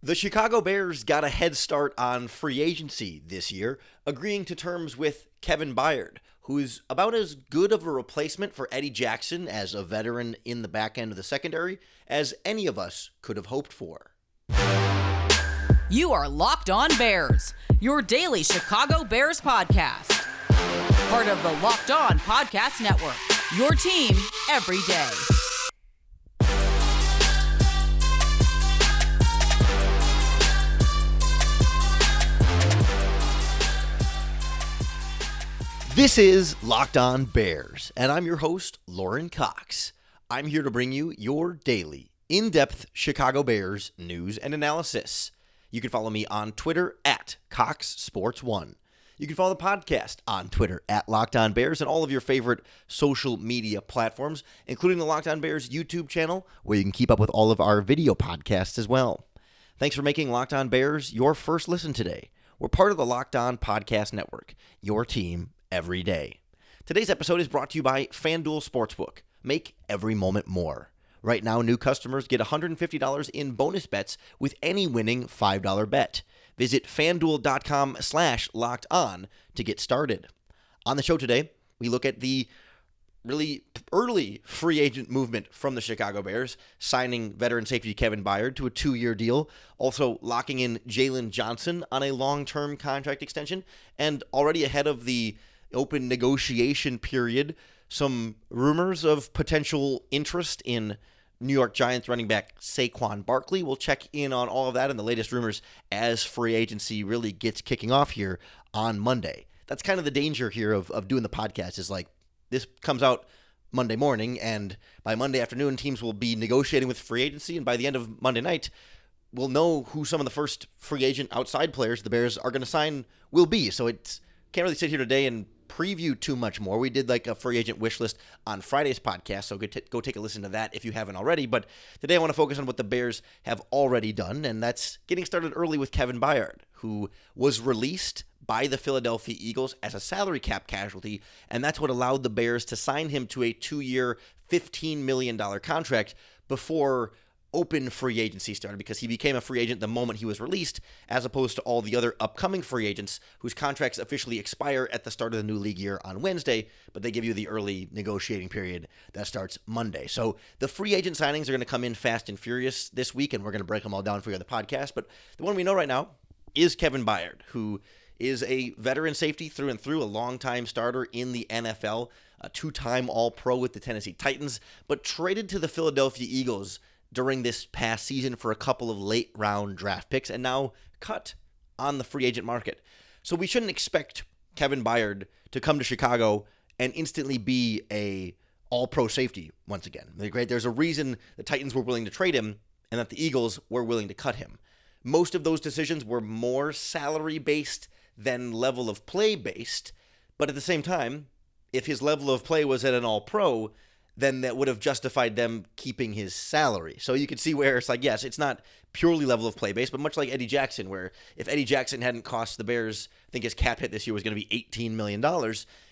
The Chicago Bears got a head start on free agency this year, agreeing to terms with Kevin Byard, who's about as good of a replacement for Eddie Jackson as a veteran in the back end of the secondary as any of us could have hoped for. You are Locked On Bears, your daily Chicago Bears podcast. Part of the Locked On Podcast Network, your team every day. This is Locked On Bears, and I'm your host, Lauren Cox. I'm here to bring you your daily, in-depth Chicago Bears news and analysis. You can follow me on Twitter at CoxSports1. You can follow the podcast on Twitter at Locked On Bears and all of your favorite social media platforms, including the Locked On Bears YouTube channel, where you can keep up with all of our video podcasts as well. Thanks for making Locked On Bears your first listen today. We're part of the Locked On Podcast Network, your team every day. Today's episode is brought to you by FanDuel Sportsbook. Make every moment more. Right now, new customers get $150 in bonus bets with any winning $5 bet. Visit FanDuel.com/lockedon to get started. On the show today, we look at the really early free agent movement from the Chicago Bears, signing veteran safety Kevin Byard to a 2-year deal, also locking in Jaylon Johnson on a long-term contract extension, and already ahead of the open negotiation period, some rumors of potential interest in New York Giants running back Saquon Barkley. We'll check in on all of that and the latest rumors as free agency really gets kicking off here on Monday. That's kind of the danger here of doing the podcast, is like this comes out Monday morning, and by Monday afternoon, teams will be negotiating with free agency, and by the end of Monday night, we'll know who some of the first free agent outside players the Bears are going to sign will be. So it's can't really sit here today and preview too much more. We did like a free agent wish list on Friday's podcast, so go take a listen to that if you haven't already. But today I want to focus on what the Bears have already done, and that's getting started early with Kevin Byard, who was released by the Philadelphia Eagles as a salary cap casualty, and that's what allowed the Bears to sign him to a 2-year, $15 million contract before open free agency started, because he became a free agent the moment he was released, as opposed to all the other upcoming free agents whose contracts officially expire at the start of the new league year on Wednesday, but they give you the early negotiating period that starts Monday. So the free agent signings are going to come in fast and furious this week, and we're going to break them all down for you on the podcast. But the one we know right now is Kevin Byard, who is a veteran safety through and through, a longtime starter in the NFL, a 2-time All-Pro with the Tennessee Titans, but traded to the Philadelphia Eagles during this past season for a couple of late-round draft picks, and now cut on the free agent market. So we shouldn't expect Kevin Byard to come to Chicago and instantly be a all-pro safety once again. There's a reason the Titans were willing to trade him and that the Eagles were willing to cut him. Most of those decisions were more salary-based than level of play-based, but at the same time, if his level of play was at an all-pro, then that would have justified them keeping his salary. So you can see where it's like, yes, it's not purely level of play based, but much like Eddie Jackson, where if Eddie Jackson hadn't cost the Bears, I think his cap hit this year was going to be $18 million,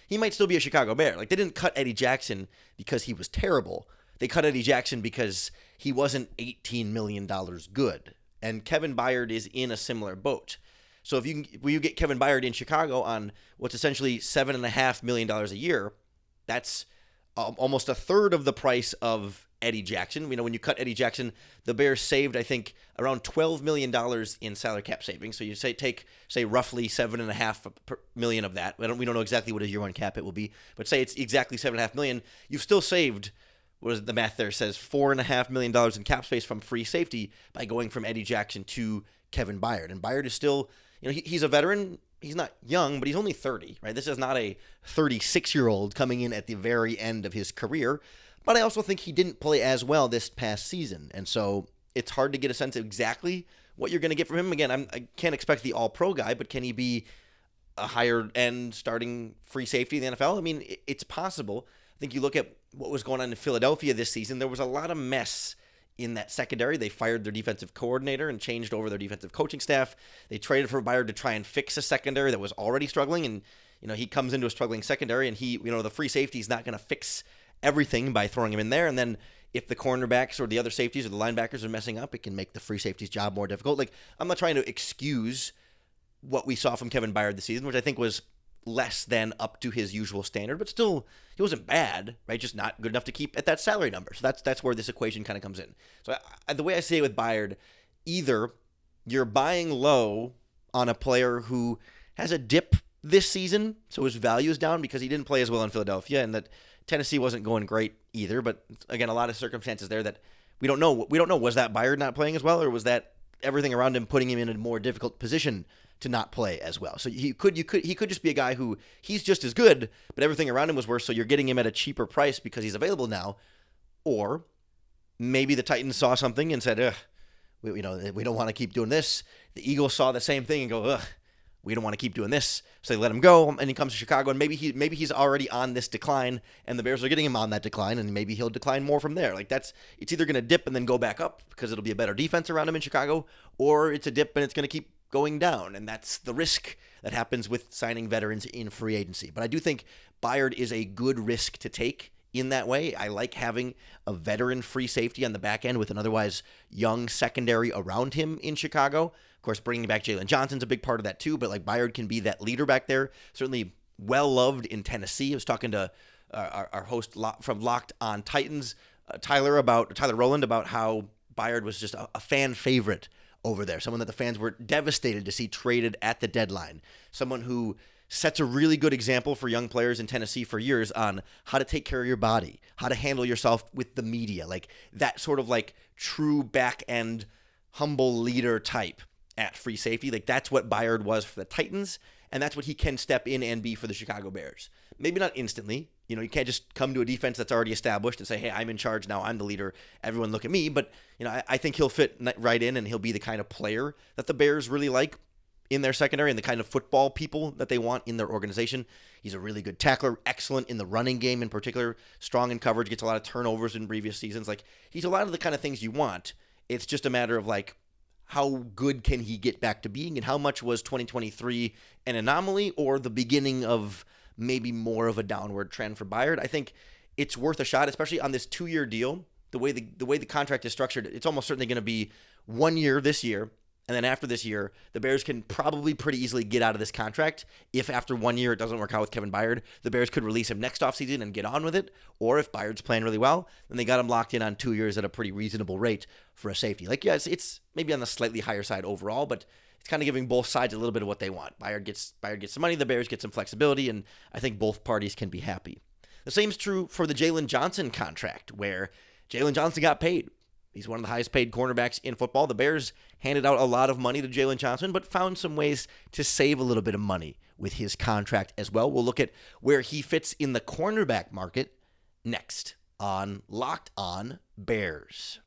he might still be a Chicago Bear. Like, they didn't cut Eddie Jackson because he was terrible. They cut Eddie Jackson because he wasn't $18 million good. And Kevin Byard is in a similar boat. So if you get Kevin Byard in Chicago on what's essentially $7.5 million a year, that's almost a third of the price of Eddie Jackson. When you cut Eddie Jackson, the Bears saved, I think, around $12 million in salary cap savings. So you take roughly $7.5 million of that. We don't know exactly what his year one cap hit will be, but say it's exactly $7.5 million. You've still saved, what is the math there says, $4.5 million in cap space from free safety by going from Eddie Jackson to Kevin Byard. And Byard is still, he's a veteran. He's not young, but he's only 30, right? This is not a 36-year-old coming in at the very end of his career. But I also think he didn't play as well this past season. And so it's hard to get a sense of exactly what you're going to get from him. Again, I can't expect the all-pro guy, but can he be a higher-end starting free safety in the NFL? I mean, it's possible. I think you look at what was going on in Philadelphia this season, there was a lot of mess in that secondary. They fired their defensive coordinator and changed over their defensive coaching staff. They traded for Byard to try and fix a secondary that was already struggling. And, he comes into a struggling secondary, and the free safety is not going to fix everything by throwing him in there. And then if the cornerbacks or the other safeties or the linebackers are messing up, it can make the free safety's job more difficult. Like, I'm not trying to excuse what we saw from Kevin Byard this season, which I think was less than up to his usual standard, but still, he wasn't bad, right? Just not good enough to keep at that salary number. So that's where this equation kind of comes in. So the way I say it with Byard, either you're buying low on a player who has a dip this season, so his value is down because he didn't play as well in Philadelphia, and that Tennessee wasn't going great either. But again, a lot of circumstances there that we don't know. We don't know, was that Byard not playing as well, or was that everything around him putting him in a more difficult position to not play as well? So he could just be a guy who he's just as good, but everything around him was worse. So you're getting him at a cheaper price because he's available now, or maybe the Titans saw something and said, we don't want to keep doing this. The Eagles saw the same thing and go, we don't want to keep doing this. So they let him go, and he comes to Chicago, and maybe he's already on this decline, and the Bears are getting him on that decline, and maybe he'll decline more from there. Like, it's either going to dip and then go back up because it'll be a better defense around him in Chicago, or it's a dip and it's going to keep going down, and that's the risk that happens with signing veterans in free agency. But I do think Byard is a good risk to take in that way. I like having a veteran free safety on the back end with an otherwise young secondary around him in Chicago. Of course, bringing back Jaylon Johnson's a big part of that too, but like Byard can be that leader back there. Certainly well-loved in Tennessee. I was talking to our host from Locked on Titans, Tyler Rowland, about how Byard was just a fan favorite over there, someone that the fans were devastated to see traded at the deadline, someone who sets a really good example for young players in Tennessee for years on how to take care of your body, how to handle yourself with the media, like that sort of like true back end humble leader type at free safety. Like, that's what Byard was for the Titans, and that's what he can step in and be for the Chicago Bears. Maybe not instantly. You can't just come to a defense that's already established and say, hey, I'm in charge now, I'm the leader, everyone look at me. But, I think he'll fit right in, and he'll be the kind of player that the Bears really like in their secondary and the kind of football people that they want in their organization. He's a really good tackler, excellent in the running game in particular, strong in coverage, gets a lot of turnovers in previous seasons. Like, he's a lot of the kind of things you want. It's just a matter of, like, how good can he get back to being, and how much was 2023 an anomaly or the beginning of maybe more of a downward trend for Byard. I think it's worth a shot, especially on this 2-year deal. The way the contract is structured, it's almost certainly going to be 1 year this year, and then after this year, the Bears can probably pretty easily get out of this contract. If after 1 year it doesn't work out with Kevin Byard, the Bears could release him next offseason and get on with it. Or if Byard's playing really well, then they got him locked in on 2 years at a pretty reasonable rate for a safety. Like, yeah, it's maybe on the slightly higher side overall, but it's kind of giving both sides a little bit of what they want. Byard gets some money, the Bears get some flexibility, and I think both parties can be happy. The same is true for the Jaylon Johnson contract, where Jaylon Johnson got paid. He's one of the highest paid cornerbacks in football. The Bears handed out a lot of money to Jaylon Johnson, but found some ways to save a little bit of money with his contract as well. We'll look at where he fits in the cornerback market next on Locked On Bears.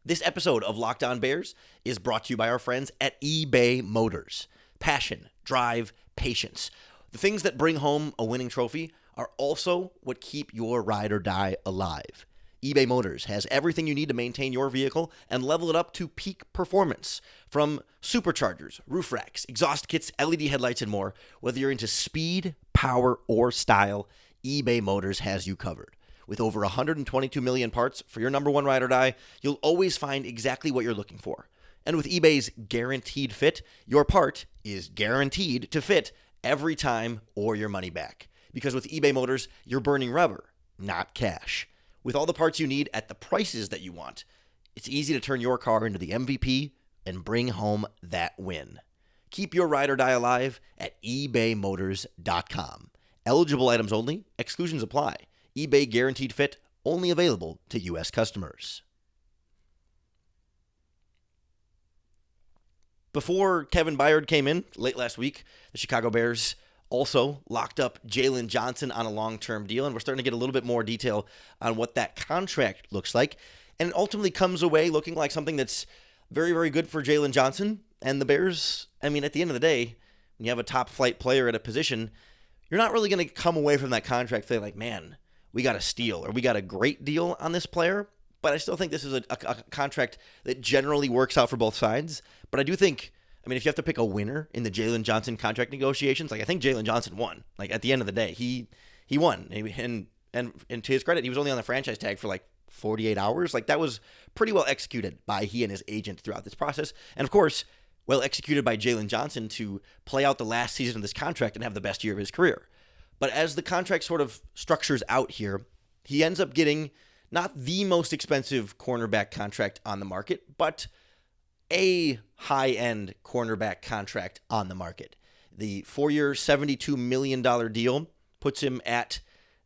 This episode of Locked On Bears is brought to you by our friends at eBay Motors. Passion, drive, patience. The things that bring home a winning trophy are also what keep your ride or die alive. eBay Motors has everything you need to maintain your vehicle and level it up to peak performance. From superchargers, roof racks, exhaust kits, LED headlights, and more, whether you're into speed, power, or style, eBay Motors has you covered. With over 122 million parts for your number one ride or die, you'll always find exactly what you're looking for. And with eBay's Guaranteed Fit, your part is guaranteed to fit every time or your money back. Because with eBay Motors, you're burning rubber, not cash. With all the parts you need at the prices that you want, it's easy to turn your car into the MVP and bring home that win. Keep your ride or die alive at ebaymotors.com. Eligible items only. Exclusions apply. eBay Guaranteed Fit only available to U.S. customers. Before Kevin Byard came in late last week, the Chicago Bears also locked up Jaylon Johnson on a long-term deal, and we're starting to get a little bit more detail on what that contract looks like. And it ultimately comes away looking like something that's very, very good for Jaylon Johnson and the Bears. I mean, at the end of the day, when you have a top-flight player at a position, you're not really going to come away from that contract feeling like, man, we got a steal or we got a great deal on this player. But I still think this is a contract that generally works out for both sides. But I do think, I mean, if you have to pick a winner in the Jaylon Johnson contract negotiations, like I think Jaylon Johnson won. Like at the end of the day, he won. And And to his credit, he was only on the franchise tag for like 48 hours. Like, that was pretty well executed by he and his agent throughout this process. And of course, well executed by Jaylon Johnson to play out the last season of this contract and have the best year of his career. But as the contract sort of structures out here, he ends up getting not the most expensive cornerback contract on the market, but a high-end cornerback contract on the market. The 4-year, $72 million deal puts him at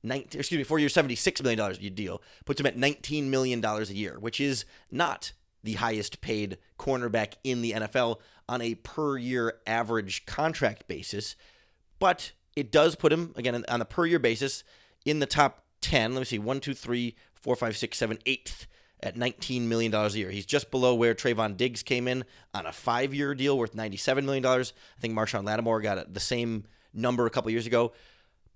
$4-year, $76 million deal puts him at $19 million a year, which is not the highest paid cornerback in the NFL on a per year average contract basis. But it does put him, again, on a per year basis in the top 10. Let me see, 1, 2, 3, 4, 5, 6, 7, 8th at $19 million a year. He's just below where Trayvon Diggs came in on a 5-year deal worth $97 million. I think Marshawn Lattimore got the same number a couple years ago.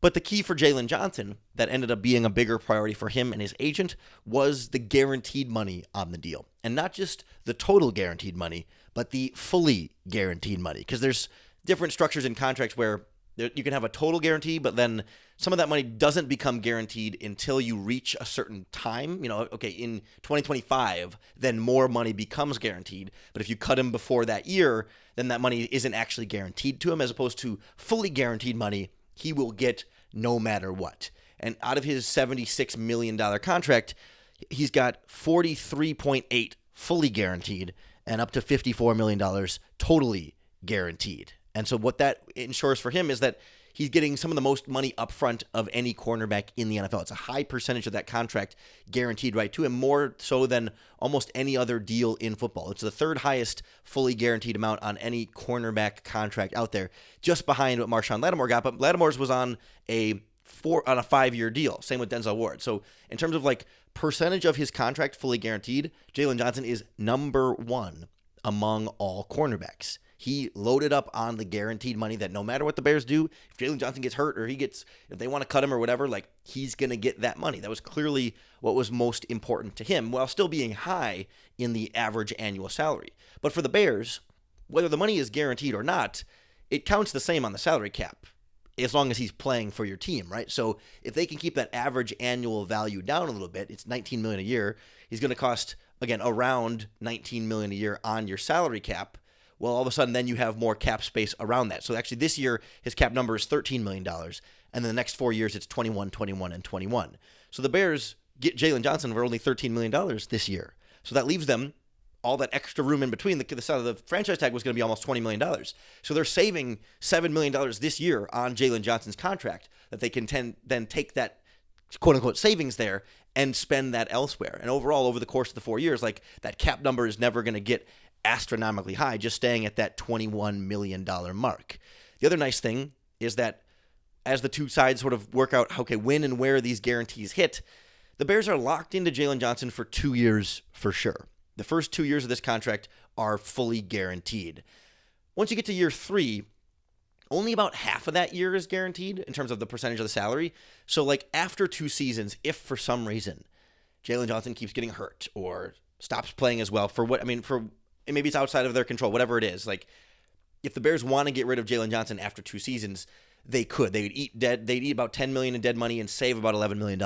But the key for Jaylon Johnson that ended up being a bigger priority for him and his agent was the guaranteed money on the deal. And not just the total guaranteed money, but the fully guaranteed money. Because there's different structures in contracts where you can have a total guarantee, but then some of that money doesn't become guaranteed until you reach a certain time. You know, okay, in 2025, then more money becomes guaranteed. But if you cut him before that year, then that money isn't actually guaranteed to him, as opposed to fully guaranteed money he will get no matter what. And out of his $76 million contract, he's got 43.8 fully guaranteed and up to $54 million totally guaranteed. And so what that ensures for him is that he's getting some of the most money upfront of any cornerback in the NFL. It's a high percentage of that contract guaranteed right to him, more so than almost any other deal in football. It's the third highest fully guaranteed amount on any cornerback contract out there, just behind what Marshawn Lattimore got. But Lattimore's was on a 5-year deal. Same with Denzel Ward. So in terms of like percentage of his contract fully guaranteed, Jaylon Johnson is number 1 among all cornerbacks. He loaded up on the guaranteed money that no matter what the Bears do, if Jaylon Johnson gets hurt or if they want to cut him or whatever, like, he's going to get that money. That was clearly what was most important to him, while still being high in the average annual salary. But for the Bears, whether the money is guaranteed or not, it counts the same on the salary cap as long as he's playing for your team, right? So if they can keep that average annual value down a little bit, it's $19 million a year. He's going to cost, again, around $19 million a year on your salary cap. Well, all of a sudden, then you have more cap space around that. So actually, this year, his cap number is $13 million. And then the next 4 years, it's 21, 21, and 21. So the Bears get Jaylon Johnson for only $13 million this year. So that leaves them all that extra room in between. The side of the franchise tag was going to be almost $20 million. So they're saving $7 million this year on Jaylon Johnson's contract that they can then take that quote-unquote savings there and spend that elsewhere. And overall, over the course of the 4 years, like, that cap number is never going to get astronomically high, just staying at that $21 million mark. The other nice thing is that as the two sides sort of work out, okay, when and where these guarantees hit, the Bears are locked into Jaylon Johnson for 2 years for sure. The first 2 years of this contract are fully guaranteed. Once you get to year 3, only about half of that year is guaranteed in terms of the percentage of the salary. So, like, after 2 seasons, if for some reason Jaylon Johnson keeps getting hurt or stops playing as well, maybe it's outside of their control, whatever it is. Like, if the Bears want to get rid of Jaylon Johnson after 2 seasons, they could. They'd eat about $10 million in dead money and save about $11 million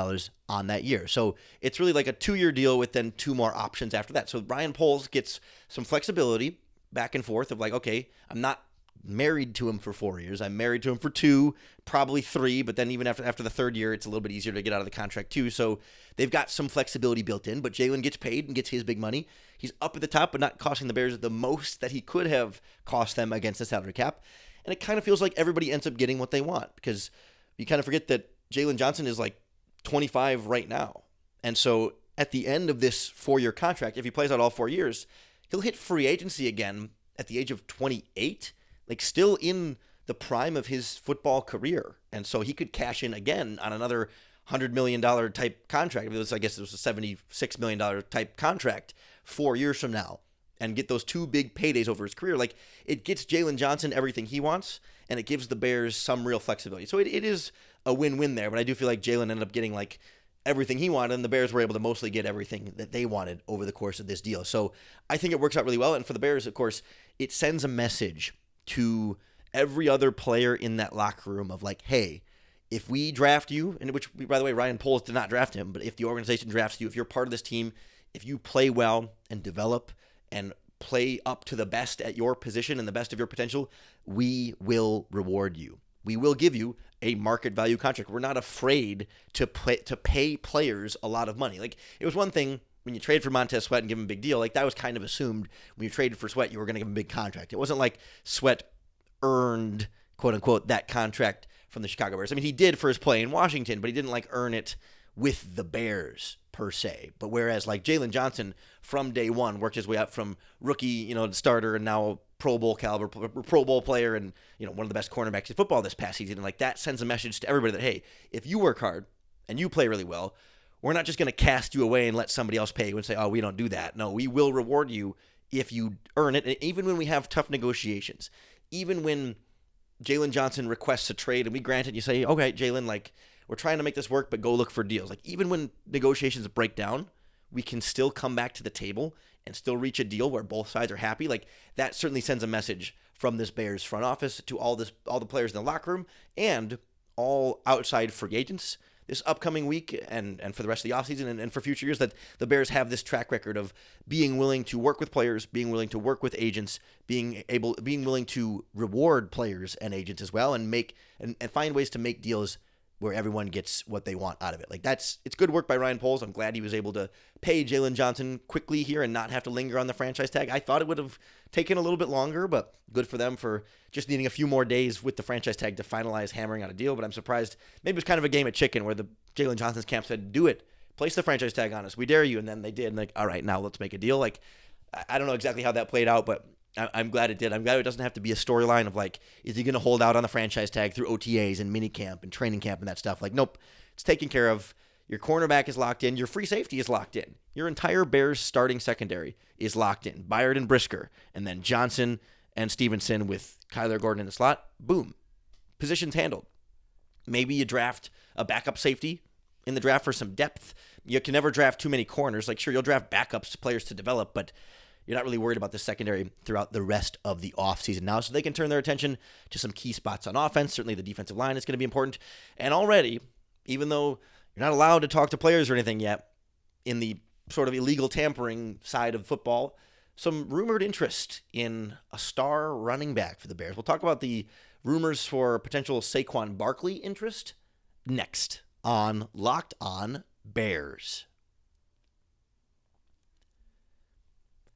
on that year. So it's really like a 2-year deal with then 2 more options after that. So Ryan Poles gets some flexibility back and forth of like, okay, I'm not married to him for 4 years. I'm married to him for 2, probably 3, but then even after the 3rd year, it's a little bit easier to get out of the contract too. So they've got some flexibility built in, but Jaylon gets paid and gets his big money. He's up at the top, but not costing the Bears the most that he could have cost them against the salary cap. And it kind of feels like everybody ends up getting what they want, because you kind of forget that Jaylon Johnson is like 25 right now. And so at the end of this 4-year contract, if he plays out all 4 years, he'll hit free agency again at the age of 28, like still in the prime of his football career. And so he could cash in again on another $100 million type contract. I guess it was a $76 million type contract 4 years from now, and get those 2 big paydays over his career. Like, it gets Jaylon Johnson everything he wants, and it gives the Bears some real flexibility. So it is a win-win there, but I do feel like Jaylon ended up getting like everything he wanted, and the Bears were able to mostly get everything that they wanted over the course of this deal. So I think it works out really well, and for the Bears, of course, it sends a message to every other player in that locker room of like, hey, if we draft you, and which, by the way, Ryan Poles did not draft him, but if the organization drafts you, if you're part of this team, if you play well and develop and play up to the best at your position and the best of your potential, we will reward you. We will give you a market value contract. We're not afraid to pay players a lot of money. Like, it was one thing when you trade for Montez Sweat and give him a big deal. Like, that was kind of assumed when you traded for Sweat, you were going to give him a big contract. It wasn't like Sweat earned, quote unquote, that contract from the Chicago Bears. I mean, he did for his play in Washington, but he didn't like earn it with the Bears per se. But whereas like Jaylon Johnson from day one worked his way up from rookie, to starter, and now Pro Bowl caliber, Pro Bowl player, and one of the best cornerbacks in football this past season. And like, that sends a message to everybody that, hey, if you work hard and you play really well, we're not just going to cast you away and let somebody else pay you and say, oh, we don't do that. No, we will reward you if you earn it. And even when we have tough negotiations, even when Jaylon Johnson requests a trade and we grant it, you say, okay, Jaylon, like, we're trying to make this work, but go look for deals. Like, even when negotiations break down, we can still come back to the table and still reach a deal where both sides are happy. Like, that certainly sends a message from this Bears front office to all the players in the locker room and all outside free agents this upcoming week and for the rest of the offseason and for future years, that the Bears have this track record of being willing to work with players, being willing to work with agents, being willing to reward players and agents as well, and find ways to make deals where everyone gets what they want out of it. Like, it's good work by Ryan Poles. I'm glad he was able to pay Jaylon Johnson quickly here and not have to linger on the franchise tag. I thought it would have taken a little bit longer, but good for them for just needing a few more days with the franchise tag to finalize hammering out a deal. But I'm surprised. Maybe it was kind of a game of chicken where the Jaylon Johnson's camp said, do it. Place the franchise tag on us. We dare you. And then they did. And like, all right, now let's make a deal. Like, I don't know exactly how that played out, but I'm glad it did. I'm glad it doesn't have to be a storyline of like, is he going to hold out on the franchise tag through OTAs and minicamp and training camp and that stuff? Like, nope, it's taken care of. Your cornerback is locked in. Your free safety is locked in. Your entire Bears starting secondary is locked in. Byard and Brisker, and then Johnson and Stevenson with Kyler Gordon in the slot. Boom. Positions handled. Maybe you draft a backup safety in the draft for some depth. You can never draft too many corners. Like, sure, you'll draft backups, players to develop, but you're not really worried about the secondary throughout the rest of the offseason now, so they can turn their attention to some key spots on offense. Certainly the defensive line is going to be important. And already, even though you're not allowed to talk to players or anything yet in the sort of illegal tampering side of football, some rumored interest in a star running back for the Bears. We'll talk about the rumors for potential Saquon Barkley interest next on Locked On Bears.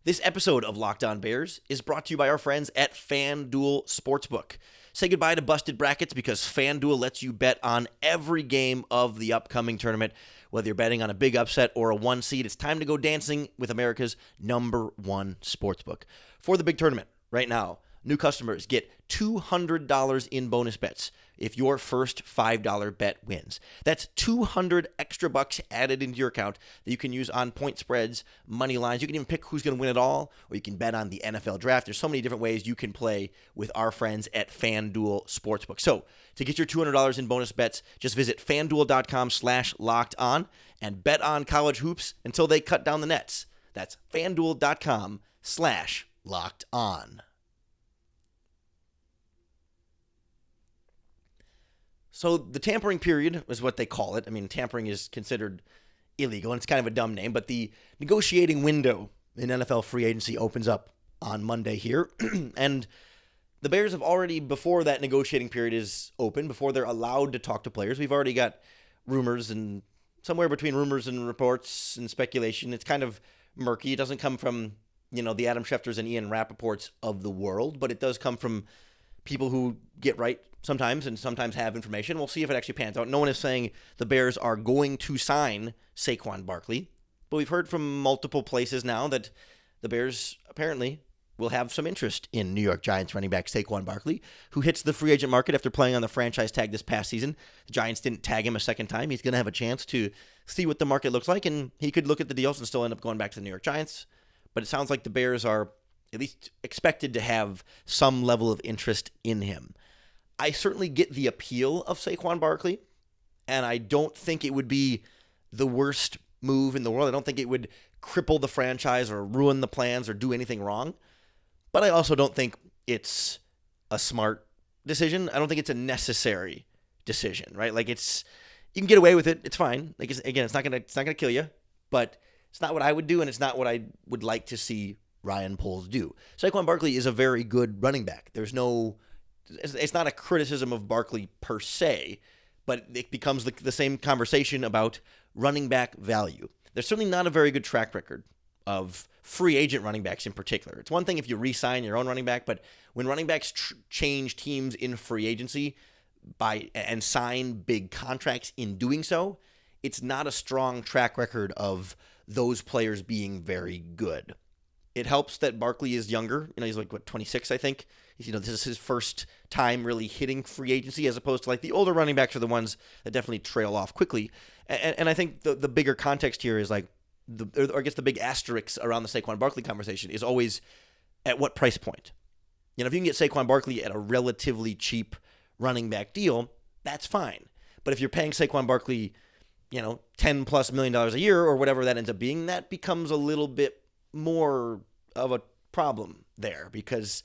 This episode of Locked On Bears is brought to you by our friends at FanDuel Sportsbook. Say goodbye to busted brackets because FanDuel lets you bet on every game of the upcoming tournament. Whether you're betting on a big upset or a one seed, it's time to go dancing with America's #1 sportsbook. For the big tournament right now, new customers get $200 in bonus bets if your first $5 bet wins. That's 200 extra bucks added into your account that you can use on point spreads, money lines. You can even pick who's going to win it all, or you can bet on the NFL draft. There's so many different ways you can play with our friends at FanDuel Sportsbook. So to get your $200 in bonus bets, just visit FanDuel.com/lockedon and bet on college hoops until they cut down the nets. That's FanDuel.com/lockedon. So the tampering period is what they call it. I mean, tampering is considered illegal, and it's kind of a dumb name, but the negotiating window in NFL free agency opens up on Monday here. And the Bears have already, before that negotiating period is open, before they're allowed to talk to players, we've already got rumors, and somewhere between rumors and reports and speculation. It's kind of murky. It doesn't come from, the Adam Schefters and Ian Rappaports of the world, but it does come from people who get right sometimes and sometimes have information. We'll see if it actually pans out. No one is saying the Bears are going to sign Saquon Barkley, but we've heard from multiple places now that the Bears apparently will have some interest in New York Giants running back Saquon Barkley, who hits the free agent market after playing on the franchise tag this past season. The Giants didn't tag him a second time. He's going to have a chance to see what the market looks like, and he could look at the deals and still end up going back to the New York Giants. But it sounds like the Bears are at least expected to have some level of interest in him. I certainly get the appeal of Saquon Barkley, and I don't think it would be the worst move in the world. I don't think it would cripple the franchise or ruin the plans or do anything wrong. But I also don't think it's a smart decision. I don't think it's a necessary decision, right? Like you can get away with it. It's fine. Like it's not gonna kill you, but it's not what I would do, and it's not what I would like to see Ryan Poles do. Saquon Barkley is a very good running back. It's not a criticism of Barkley per se, but it becomes the same conversation about running back value. There's certainly not a very good track record of free agent running backs in particular. It's one thing if you re-sign your own running back, but when running backs change teams in free agency and sign big contracts in doing so, it's not a strong track record of those players being very good. It helps that Barkley is younger. He's like, 26, I think. This is his first time really hitting free agency, as opposed to like the older running backs are the ones that definitely trail off quickly. And I think the bigger context here is like, I guess the big asterisk around the Saquon Barkley conversation is always at what price point. If you can get Saquon Barkley at a relatively cheap running back deal, that's fine. But if you're paying Saquon Barkley, $10+ million a year or whatever that ends up being, that becomes a little bit more of a problem there, because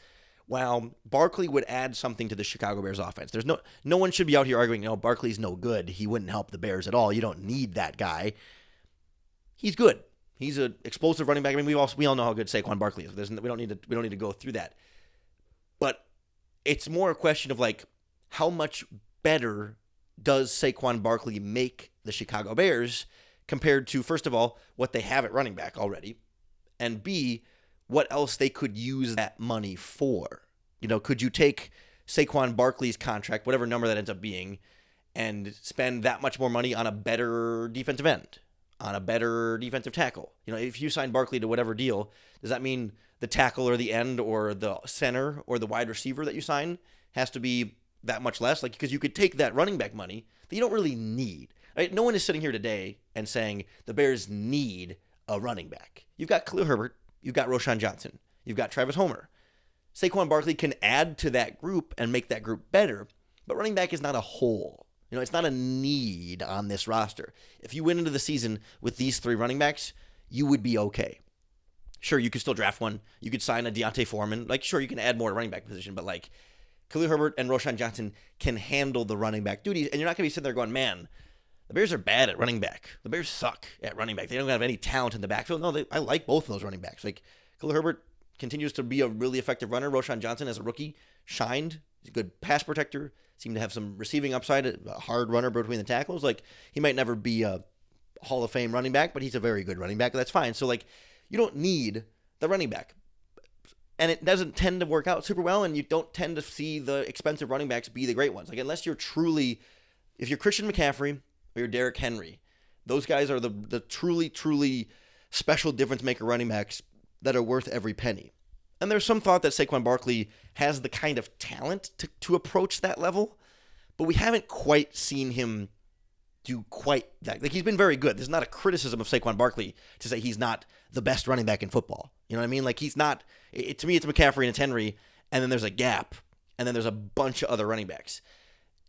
while Barkley would add something to the Chicago Bears offense, there's no one should be out here arguing, Barkley's no good. He wouldn't help the Bears at all. You don't need that guy. He's good. He's an explosive running back. I mean, we all know how good Saquon Barkley is. We don't need to go through that. But it's more a question of like, how much better does Saquon Barkley make the Chicago Bears compared to, first of all, what they have at running back already, and B, what else they could use that money for? Could you take Saquon Barkley's contract, whatever number that ends up being, and spend that much more money on a better defensive end, on a better defensive tackle? If you sign Barkley to whatever deal, does that mean the tackle or the end or the center or the wide receiver that you sign has to be that much less? Like, because you could take that running back money that you don't really need. Right? No one is sitting here today and saying the Bears need a running back. You've got Khalil Herbert, you've got Roschon Johnson, you've got Travis Homer. Saquon Barkley can add to that group and make that group better, but running back is not a whole. It's not a need on this roster. If you went into the season with these three running backs, you would be okay. Sure, you could still draft one. You could sign a Deontay Foreman. Like, sure, you can add more to running back position, but like Khalil Herbert and Roschon Johnson can handle the running back duties, and you're not going to be sitting there going, man, the Bears are bad at running back. The Bears suck at running back. They don't have any talent in the backfield. No, I like both of those running backs. Like, Khalil Herbert continues to be a really effective runner. Roschon Johnson, as a rookie, shined. He's a good pass protector. Seemed to have some receiving upside, a hard runner between the tackles. Like, he might never be a Hall of Fame running back, but he's a very good running back. That's fine. So, like, you don't need the running back. And it doesn't tend to work out super well, and you don't tend to see the expensive running backs be the great ones. Like, unless you're if you're Christian McCaffrey or you're Derrick Henry, those guys are the truly special difference maker running backs that are worth every penny. And there's some thought that Saquon Barkley has the kind of talent to approach that level, but we haven't quite seen him do quite that. Like, he's been very good. There's not a criticism of Saquon Barkley to say he's not the best running back in football. You know what I mean? Like, he's not. To me, it's McCaffrey and it's Henry, and then there's a gap, and then there's a bunch of other running backs.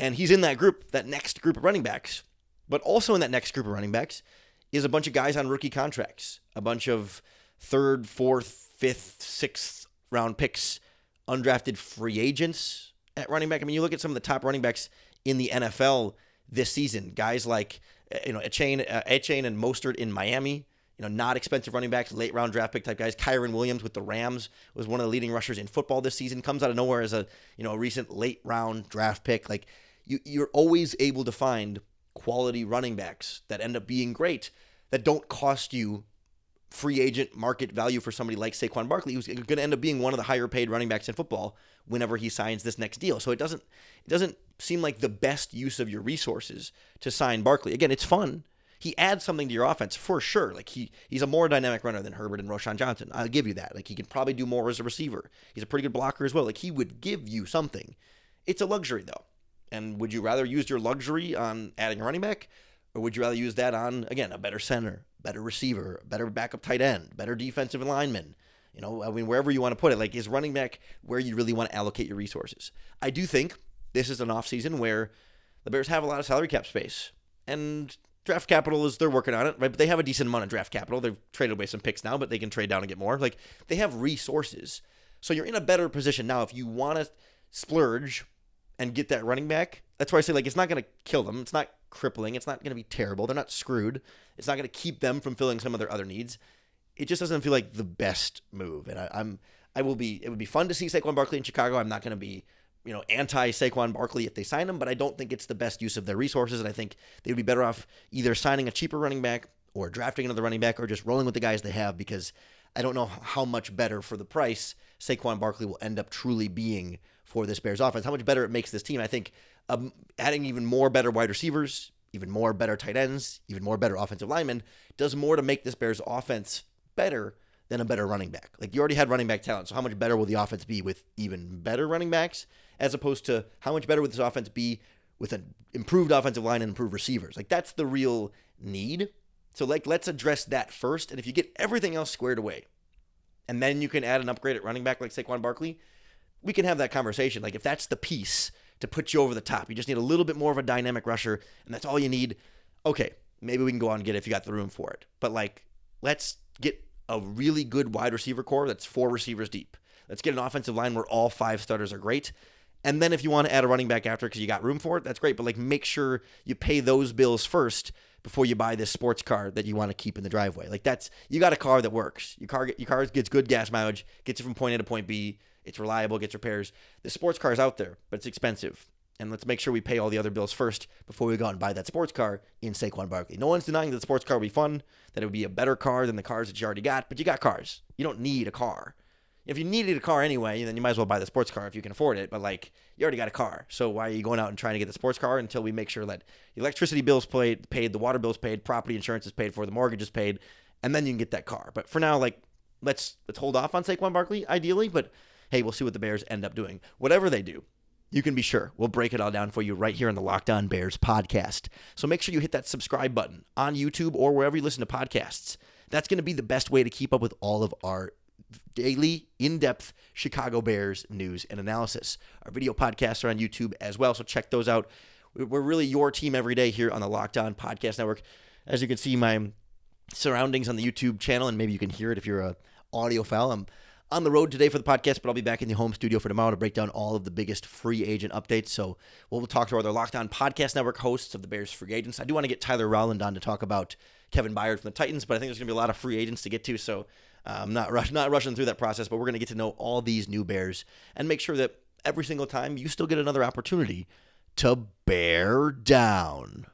And he's in that group, that next group of running backs. But also in that next group of running backs is a bunch of guys on rookie contracts, a bunch of 3rd, 4th, 5th, 6th round picks, undrafted free agents at running back. I mean, you look at some of the top running backs in the NFL this season, guys like Etienne and Mostert in Miami, not expensive running backs, late round draft pick type guys. Kyron Williams with the Rams was one of the leading rushers in football this season, comes out of nowhere as a recent late round draft pick. Like, you're always able to find quality running backs that end up being great, that don't cost you free agent market value for somebody like Saquon Barkley, who's going to end up being one of the higher paid running backs in football whenever he signs this next deal. So it doesn't seem like the best use of your resources to sign Barkley. Again, it's fun. He adds something to your offense for sure. Like, he's a more dynamic runner than Herbert and Roschon Johnson. I'll give you that. Like, he can probably do more as a receiver. He's a pretty good blocker as well. Like, he would give you something. It's a luxury though. And would you rather use your luxury on adding a running back, or would you rather use that on, again, a better center, better receiver, better backup tight end, better defensive lineman? Wherever you want to put it, like, is running back where you really want to allocate your resources? I do think this is an offseason where the Bears have a lot of salary cap space, and draft capital they're working on it, right? But they have a decent amount of draft capital. They've traded away some picks now, but they can trade down and get more. Like, they have resources. So you're in a better position now if you want to splurge and get that running back, that's why I say, like, it's not going to kill them. It's not crippling. It's not going to be terrible. They're not screwed. It's not going to keep them from filling some of their other needs. It just doesn't feel like the best move. And it would be fun to see Saquon Barkley in Chicago. I'm not going to be, anti Saquon Barkley if they sign him, but I don't think it's the best use of their resources. And I think they would be better off either signing a cheaper running back or drafting another running back or just rolling with the guys they have, because I don't know how much better for the price Saquon Barkley will end up truly being for this Bears offense, how much better it makes this team. I think adding even more better wide receivers, even more better tight ends, even more better offensive linemen does more to make this Bears offense better than a better running back. Like, you already had running back talent, so how much better will the offense be with even better running backs, as opposed to how much better would this offense be with an improved offensive line and improved receivers? Like, that's the real need. So, like, let's address that first, and if you get everything else squared away, and then you can add an upgrade at running back like Saquon Barkley, we can have that conversation. Like, if that's the piece to put you over the top, you just need a little bit more of a dynamic rusher, and that's all you need, okay, maybe we can go out and get it if you got the room for it. But, like, let's get a really good wide receiver core that's 4 receivers deep. Let's get an offensive line where all 5 starters are great. And then if you want to add a running back after because you got room for it, that's great. But, like, make sure you pay those bills first before you buy this sports car that you want to keep in the driveway. Like, you got a car that works. Your car gets good gas mileage, gets you from point A to point B. It's reliable, gets repairs. The sports car is out there, but it's expensive. And let's make sure we pay all the other bills first before we go out and buy that sports car in Saquon Barkley. No one's denying that the sports car will be fun, that it would be a better car than the cars that you already got, but you got cars. You don't need a car. If you needed a car anyway, then you might as well buy the sports car if you can afford it. But, like, you already got a car. So why are you going out and trying to get the sports car until we make sure that the electricity bill's paid, the water bill's paid, property insurance is paid for, the mortgage is paid, and then you can get that car. But for now, like, let's hold off on Saquon Barkley, ideally. But, hey, we'll see what the Bears end up doing. Whatever they do, you can be sure we'll break it all down for you right here on the Locked On Bears podcast. So make sure you hit that subscribe button on YouTube or wherever you listen to podcasts. That's going to be the best way to keep up with all of our daily, in-depth Chicago Bears news and analysis. Our video podcasts are on YouTube as well, so check those out. We're really your team every day here on the Locked On Podcast Network. As you can see, my surroundings on the YouTube channel, and maybe you can hear it if you're a audiophile. I'm on the road today for the podcast, but I'll be back in the home studio for tomorrow to break down all of the biggest free agent updates. So we'll talk to our other Locked On Podcast Network hosts of the Bears free agents. I do want to get Tyler Rowland on to talk about Kevin Byard from the Titans, but I think there's going to be a lot of free agents to get to, so I'm not rushing through that process, but we're going to get to know all these new Bears and make sure that every single time you still get another opportunity to bear down.